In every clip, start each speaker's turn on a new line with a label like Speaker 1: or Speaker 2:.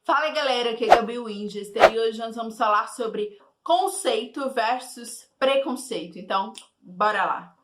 Speaker 1: Fala galera, aqui é Gabi Winchester e hoje nós vamos falar sobre conceito versus preconceito. Então, bora lá.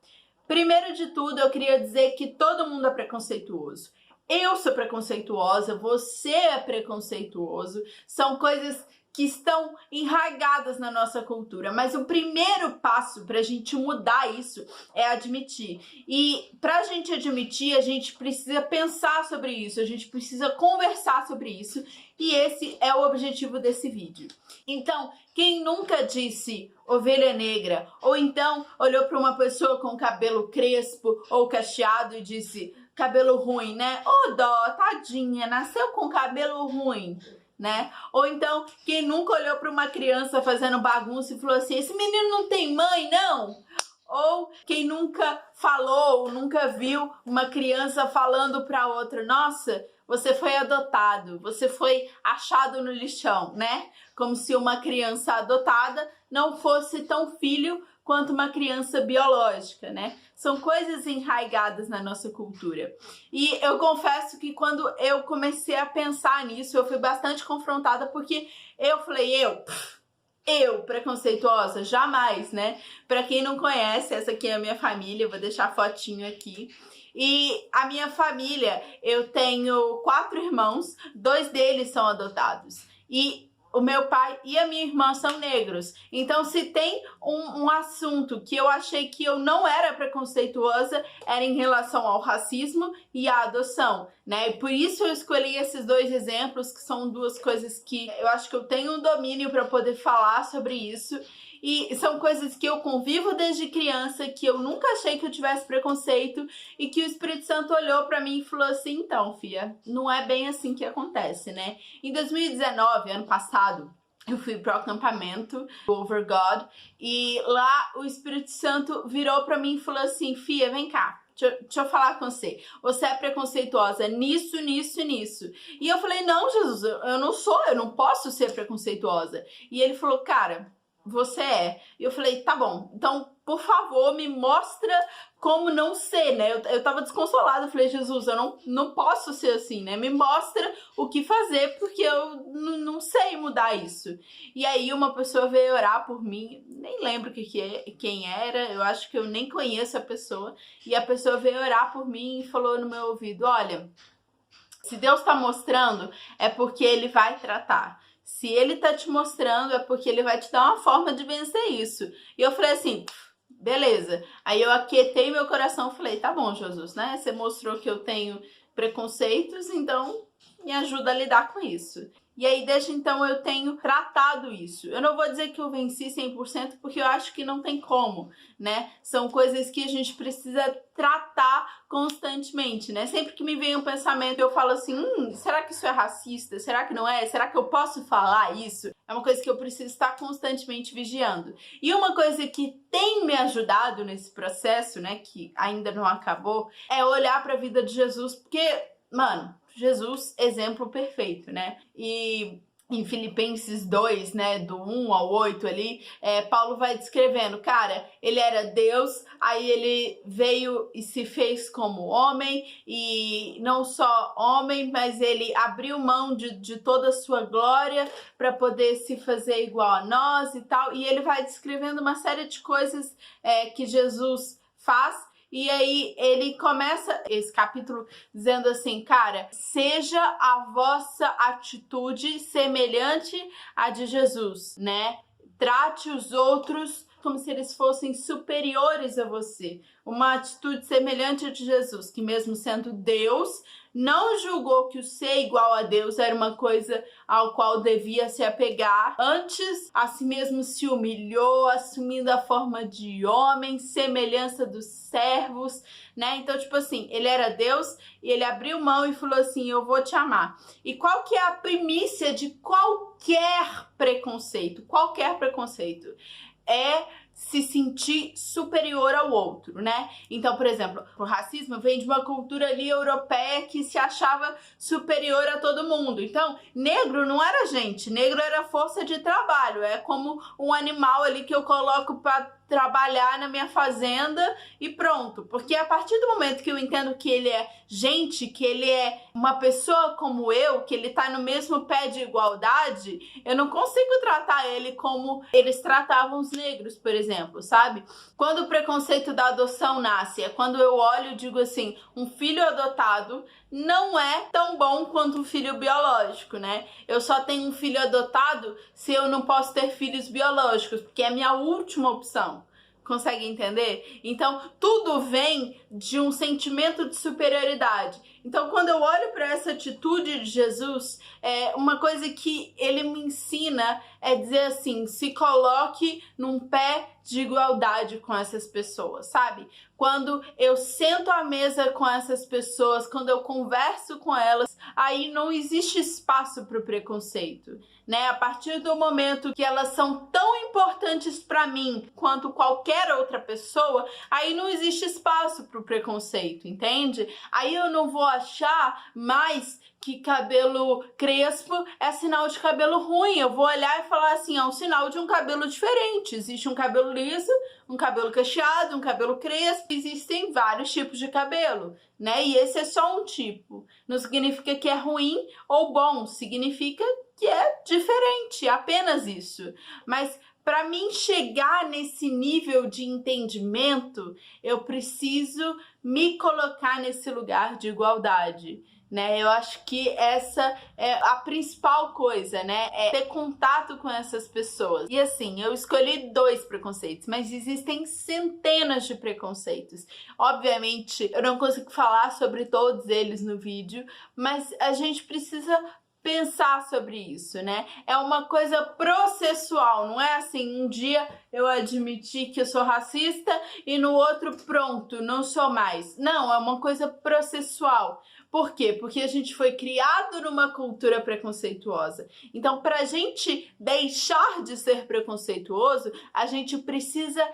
Speaker 1: Primeiro de tudo, eu queria dizer que todo mundo é preconceituoso. Eu sou preconceituosa, você é preconceituoso. São coisas que estão enraizadas na nossa cultura. Mas o primeiro passo para a gente mudar isso é admitir. E para a gente admitir, a gente precisa pensar sobre isso, a gente precisa conversar sobre isso. E esse é o objetivo desse vídeo. Então, quem nunca disse ovelha negra, ou então olhou para uma pessoa com cabelo crespo ou cacheado e disse cabelo ruim, né? Ô dó, tadinha, nasceu com cabelo ruim, né? Ou então, quem nunca olhou para uma criança fazendo bagunça e falou assim, esse menino não tem mãe, não? Ou quem nunca falou, nunca viu uma criança falando para outra, nossa, você foi adotado, você foi achado no lixão, né? Como se uma criança adotada não fosse tão filho quanto uma criança biológica, né? São coisas enraizadas na nossa cultura. E eu confesso que quando eu comecei a pensar nisso, eu fui bastante confrontada porque eu falei, eu, preconceituosa, jamais, né? Pra quem não conhece, essa aqui é a minha família, eu vou deixar a fotinho aqui. E a minha família, eu tenho 4 irmãos, 2 deles são adotados. E o meu pai e a minha irmã são negros. Então, se tem um assunto que eu achei que eu não era preconceituosa, era em relação ao racismo e à adoção, né? E por isso eu escolhi esses 2 exemplos, que são 2 coisas que eu acho que eu tenho um domínio para poder falar sobre isso. E são coisas que eu convivo desde criança, que eu nunca achei que eu tivesse preconceito e que o Espírito Santo olhou pra mim e falou assim, então, filha, não é bem assim que acontece, né? Em 2019, ano passado, eu fui pro acampamento Over God e lá o Espírito Santo virou pra mim e falou assim, filha, vem cá. Deixa eu falar com você. Você é preconceituosa nisso, nisso e nisso. E eu falei, não, Jesus, eu não sou, eu não posso ser preconceituosa. E ele falou, cara, você é. E eu falei, tá bom, então, por favor, me mostra como não ser, né? Eu tava desconsolada, eu falei, Jesus, eu não posso ser assim, né? Me mostra o que fazer, porque eu não sei mudar isso. E aí uma pessoa veio orar por mim, nem lembro quem era, eu acho que eu nem conheço a pessoa, e a pessoa veio orar por mim e falou no meu ouvido, olha, se Deus tá mostrando, é porque Ele vai tratar. Se Ele tá te mostrando, é porque Ele vai te dar uma forma de vencer isso. E eu falei assim, beleza. Aí eu aquietei meu coração e falei, tá bom, Jesus, né? Você mostrou que eu tenho preconceitos, então me ajuda a lidar com isso. E aí, desde então, eu tenho tratado isso. Eu não vou dizer que eu venci 100%, porque eu acho que não tem como, né? São coisas que a gente precisa tratar constantemente, né? Sempre que me vem um pensamento, eu falo assim, será que isso é racista? Será que não é? Será que eu posso falar isso? É uma coisa que eu preciso estar constantemente vigiando. E uma coisa que tem me ajudado nesse processo, né, que ainda não acabou, é olhar para a vida de Jesus, porque, mano, Jesus, exemplo perfeito, né? E em Filipenses 2, né, do 1 ao 8 ali, Paulo vai descrevendo, cara, ele era Deus, aí ele veio e se fez como homem, e não só homem, mas ele abriu mão de toda a sua glória para poder se fazer igual a nós e tal, e ele vai descrevendo uma série de coisas que Jesus faz. E aí ele começa esse capítulo dizendo assim, cara, seja a vossa atitude semelhante à de Jesus, né? Trate os outros como se eles fossem superiores a você. Uma atitude semelhante à de Jesus, que mesmo sendo Deus, não julgou que o ser igual a Deus era uma coisa ao qual devia se apegar. Antes, a si mesmo se humilhou, assumindo a forma de homem, semelhança dos servos, né? Então, tipo assim, ele era Deus e ele abriu mão e falou assim, eu vou te amar. E qual que é a primícia de qualquer preconceito? Qualquer preconceito é se sentir superior ao outro, né? Então, por exemplo, o racismo vem de uma cultura ali europeia que se achava superior a todo mundo. Então, negro não era gente, negro era força de trabalho, é como um animal ali que eu coloco para trabalhar na minha fazenda e pronto. Porque a partir do momento que eu entendo que ele é gente, que ele é uma pessoa como eu, que ele tá no mesmo pé de igualdade, eu não consigo tratar ele como eles tratavam os negros, por exemplo, sabe? Quando o preconceito da adoção nasce, é quando eu olho e digo assim, um filho adotado não é tão bom quanto um filho biológico, né? Eu só tenho um filho adotado se eu não posso ter filhos biológicos, porque é a minha última opção. Consegue entender? Então, tudo vem de um sentimento de superioridade. Então, quando eu olho para essa atitude de Jesus, uma coisa que ele me ensina é dizer assim, se coloque num pé de igualdade com essas pessoas, sabe? Quando eu sento à mesa com essas pessoas, quando eu converso com elas, aí não existe espaço para o preconceito, né? A partir do momento que elas são tão importantes para mim quanto qualquer outra pessoa, aí não existe espaço para o preconceito, entende? Aí eu não vou achar mais que cabelo crespo é sinal de cabelo ruim. Eu vou olhar e falar assim, é um sinal de um cabelo diferente. Existe um cabelo liso, um cabelo cacheado, um cabelo crespo. Existem vários tipos de cabelo, né? E esse é só um tipo. Não significa que é ruim ou bom. Significa que é diferente, apenas isso. Mas para mim chegar nesse nível de entendimento, eu preciso me colocar nesse lugar de igualdade, né? Eu acho que essa é a principal coisa, né? É ter contato com essas pessoas. E assim, eu escolhi 2 preconceitos, mas existem centenas de preconceitos. Obviamente, eu não consigo falar sobre todos eles no vídeo, mas a gente precisa pensar sobre isso, né? É uma coisa processual, não é assim, um dia eu admiti que eu sou racista e no outro, pronto, não sou mais. Não, é uma coisa processual. Por quê? Porque a gente foi criado numa cultura preconceituosa. Então, pra gente deixar de ser preconceituoso, a gente precisa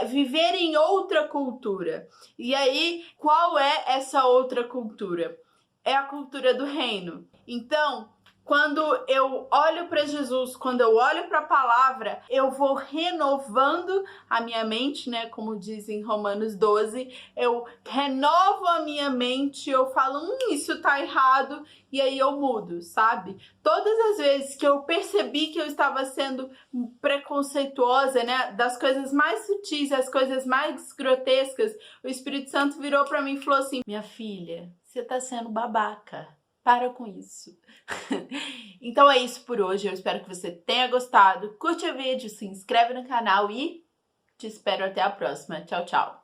Speaker 1: viver em outra cultura. E aí, qual é essa outra cultura? É a cultura do reino. Então, quando eu olho para Jesus, quando eu olho para a palavra, eu vou renovando a minha mente, né? Como diz em Romanos 12, eu renovo a minha mente, eu falo, isso tá errado, e aí eu mudo, sabe? Todas as vezes que eu percebi que eu estava sendo preconceituosa, né? Das coisas mais sutis, as coisas mais grotescas, o Espírito Santo virou para mim e falou assim, minha filha, você tá sendo babaca. Para com isso. Então é isso por hoje. Eu espero que você tenha gostado. Curte o vídeo, se inscreve no canal e te espero até a próxima. Tchau, tchau.